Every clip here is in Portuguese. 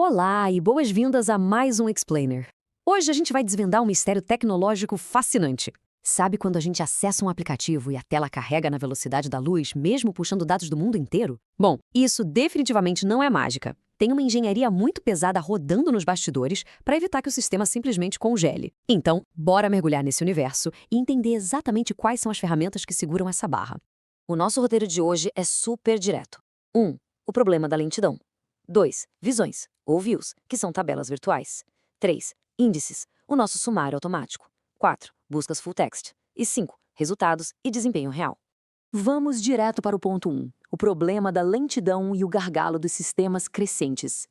Olá e boas-vindas a mais um Explainer. Hoje a gente vai desvendar um mistério tecnológico fascinante. Sabe quando a gente acessa um aplicativo e a tela carrega na velocidade da luz, mesmo puxando dados do mundo inteiro? Bom, isso definitivamente não é mágica. Tem uma engenharia muito pesada rodando nos bastidores para evitar que o sistema simplesmente congele. Então, bora mergulhar nesse universo e entender exatamente quais são as ferramentas que seguram essa barra. O nosso roteiro de hoje é super direto. 1. O problema da lentidão. 2. Visões, ou views, que são tabelas virtuais. 3. Índices, o nosso sumário automático. 4. Buscas full text. E 5. Resultados e desempenho real. Vamos direto para o ponto 1. O problema da lentidão e o gargalo dos sistemas crescentes.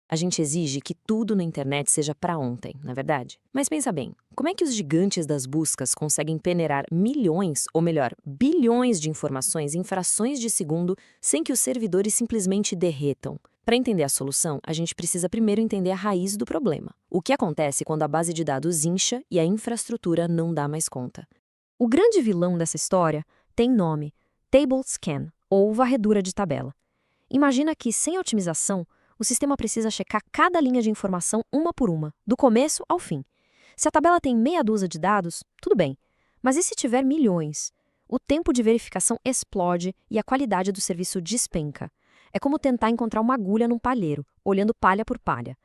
A gente exige que tudo na internet seja para ontem, na verdade. Mas pensa bem, como é que os gigantes das buscas conseguem peneirar milhões, ou melhor, bilhões de informações em frações de segundo sem que os servidores simplesmente derretam? Para entender a solução, a gente precisa primeiro entender a raiz do problema. O que acontece quando a base de dados incha e a infraestrutura não dá mais conta? O grande vilão dessa história tem nome: Table Scan, ou varredura de tabela. Imagina que, sem otimização, o sistema precisa checar cada linha de informação uma por uma, do começo ao fim. Se a tabela tem meia dúzia de dados, tudo bem. Mas e se tiver milhões? O tempo de verificação explode e a qualidade do serviço despenca. É como tentar encontrar uma agulha num palheiro, olhando palha por palha.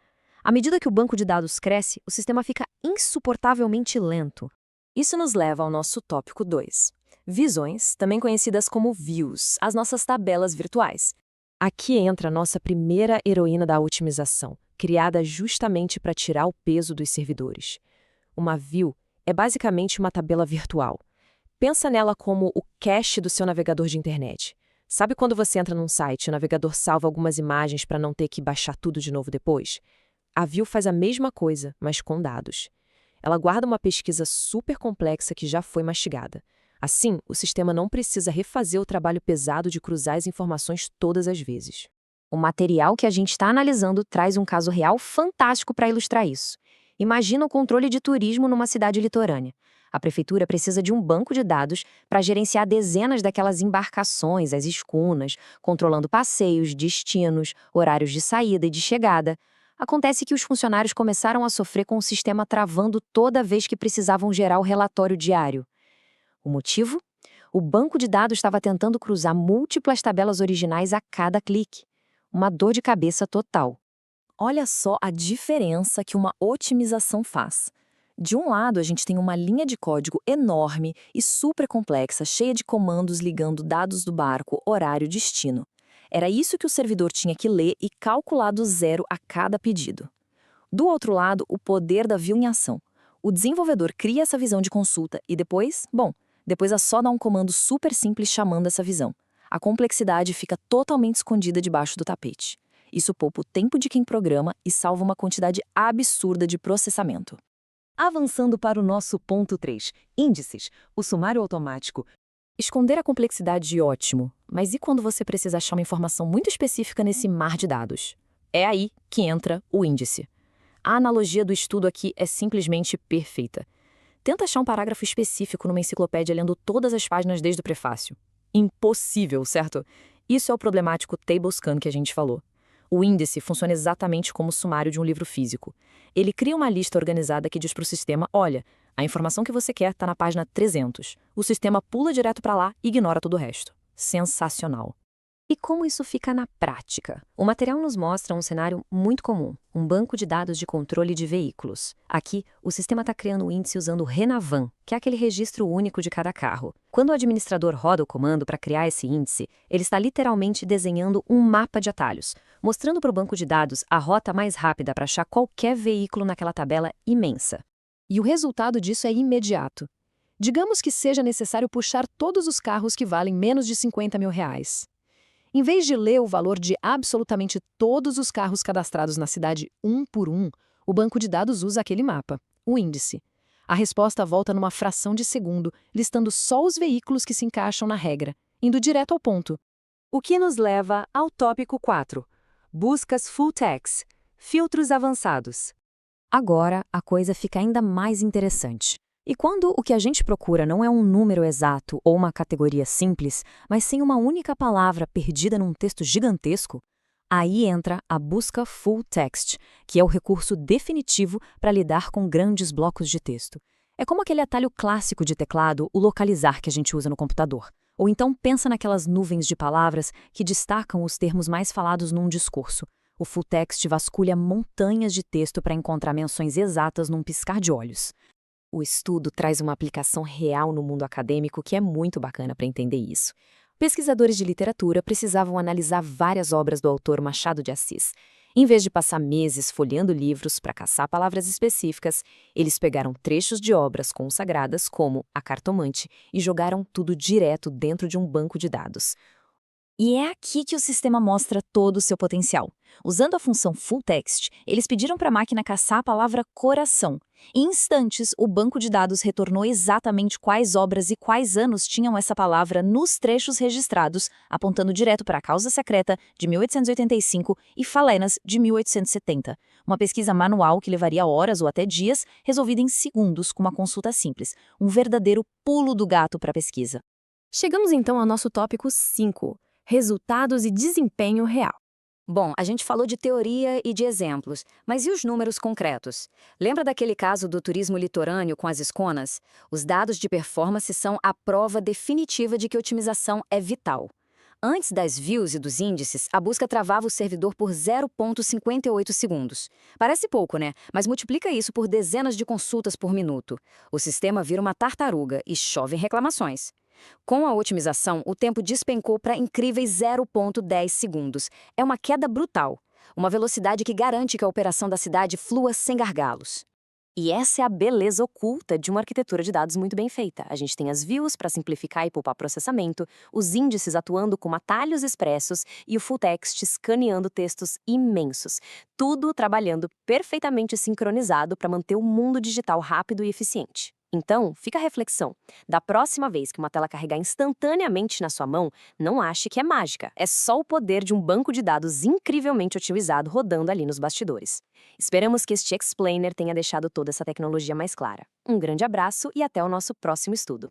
À medida que o banco de dados cresce, o sistema fica insuportavelmente lento. Isso nos leva ao nosso tópico 2. Visões, também conhecidas como views, as nossas tabelas virtuais. Aqui entra a nossa primeira heroína da otimização, criada justamente para tirar o peso dos servidores. Uma view é basicamente uma tabela virtual. Pensa nela como o cache do seu navegador de internet. Sabe quando você entra num site e o navegador salva algumas imagens para não ter que baixar tudo de novo depois? A view faz a mesma coisa, mas com dados. Ela guarda uma pesquisa super complexa que já foi mastigada. Assim, o sistema não precisa refazer o trabalho pesado de cruzar as informações todas as vezes. O material que a gente está analisando traz um caso real fantástico para ilustrar isso. Imagina o controle de turismo numa cidade litorânea. A prefeitura precisa de um banco de dados para gerenciar dezenas daquelas embarcações, as escunas, controlando passeios, destinos, horários de saída e de chegada. Acontece que os funcionários começaram a sofrer com o sistema travando toda vez que precisavam gerar o relatório diário. O motivo? O banco de dados estava tentando cruzar múltiplas tabelas originais a cada clique. Uma dor de cabeça total. Olha só a diferença que uma otimização faz. De um lado, a gente tem uma linha de código enorme e super complexa, cheia de comandos ligando dados do barco, horário, destino. Era isso que o servidor tinha que ler e calcular do zero a cada pedido. Do outro lado, o poder da view em ação. O desenvolvedor cria essa visão de consulta e depois é só dar um comando super simples chamando essa visão. A complexidade fica totalmente escondida debaixo do tapete. Isso poupa o tempo de quem programa e salva uma quantidade absurda de processamento. Avançando para o nosso ponto 3, índices, o sumário automático. Esconder a complexidade é ótimo, mas e quando você precisa achar uma informação muito específica nesse mar de dados? É aí que entra o índice. A analogia do estudo aqui é simplesmente perfeita. Tenta achar um parágrafo específico numa enciclopédia lendo todas as páginas desde o prefácio. Impossível, certo? Isso é o problemático Table Scan que a gente falou. O índice funciona exatamente como o sumário de um livro físico. Ele cria uma lista organizada que diz para o sistema: olha, a informação que você quer está na página 300. O sistema pula direto para lá e ignora todo o resto. Sensacional. E como isso fica na prática? O material nos mostra um cenário muito comum, um banco de dados de controle de veículos. Aqui, o sistema está criando o índice usando o Renavan, que é aquele registro único de cada carro. Quando o administrador roda o comando para criar esse índice, ele está literalmente desenhando um mapa de atalhos, mostrando para o banco de dados a rota mais rápida para achar qualquer veículo naquela tabela imensa. E o resultado disso é imediato. Digamos que seja necessário puxar todos os carros que valem menos de R$50 mil. Em vez de ler o valor de absolutamente todos os carros cadastrados na cidade um por um, o banco de dados usa aquele mapa, o índice. A resposta volta numa fração de segundo, listando só os veículos que se encaixam na regra, indo direto ao ponto. O que nos leva ao tópico 4. Buscas full text, filtros avançados. Agora, a coisa fica ainda mais interessante. E quando o que a gente procura não é um número exato ou uma categoria simples, mas sim uma única palavra perdida num texto gigantesco, Aí entra a busca full text, que é o recurso definitivo para lidar com grandes blocos de texto. É como aquele atalho clássico de teclado, o localizar que a gente usa no computador. Ou então pensa naquelas nuvens de palavras que destacam os termos mais falados num discurso. O full text vasculha montanhas de texto para encontrar menções exatas num piscar de olhos. O estudo traz uma aplicação real no mundo acadêmico que é muito bacana para entender isso. Pesquisadores de literatura precisavam analisar várias obras do autor Machado de Assis. Em vez de passar meses folheando livros para caçar palavras específicas, eles pegaram trechos de obras consagradas, como A Cartomante, e jogaram tudo direto dentro de um banco de dados. E é aqui que o sistema mostra todo o seu potencial. Usando a função full text, eles pediram para a máquina caçar a palavra coração. Em instantes, o banco de dados retornou exatamente quais obras e quais anos tinham essa palavra nos trechos registrados, apontando direto para a Causa Secreta, de 1885, e Falenas, de 1870. Uma pesquisa manual que levaria horas ou até dias, resolvida em segundos com uma consulta simples. Um verdadeiro pulo do gato para a pesquisa. Chegamos então ao nosso tópico 5. Resultados e desempenho real. Bom, a gente falou de teoria e de exemplos, mas e os números concretos? Lembra daquele caso do turismo litorâneo com as esconas? Os dados de performance são a prova definitiva de que otimização é vital. Antes das views e dos índices, a busca travava o servidor por 0,58 segundos. Parece pouco, né? Mas multiplica isso por dezenas de consultas por minuto. O sistema vira uma tartaruga e chovem reclamações. Com a otimização, o tempo despencou para incríveis 0,10 segundos. É uma queda brutal. Uma velocidade que garante que a operação da cidade flua sem gargalos. E essa é a beleza oculta de uma arquitetura de dados muito bem feita. A gente tem as views para simplificar e poupar processamento, os índices atuando como atalhos expressos e o full text escaneando textos imensos. Tudo trabalhando perfeitamente sincronizado para manter o mundo digital rápido e eficiente. Então, fica a reflexão. Da próxima vez que uma tela carregar instantaneamente na sua mão, não ache que é mágica. É só o poder de um banco de dados incrivelmente otimizado rodando ali nos bastidores. Esperamos que este explainer tenha deixado toda essa tecnologia mais clara. Um grande abraço e até o nosso próximo estudo.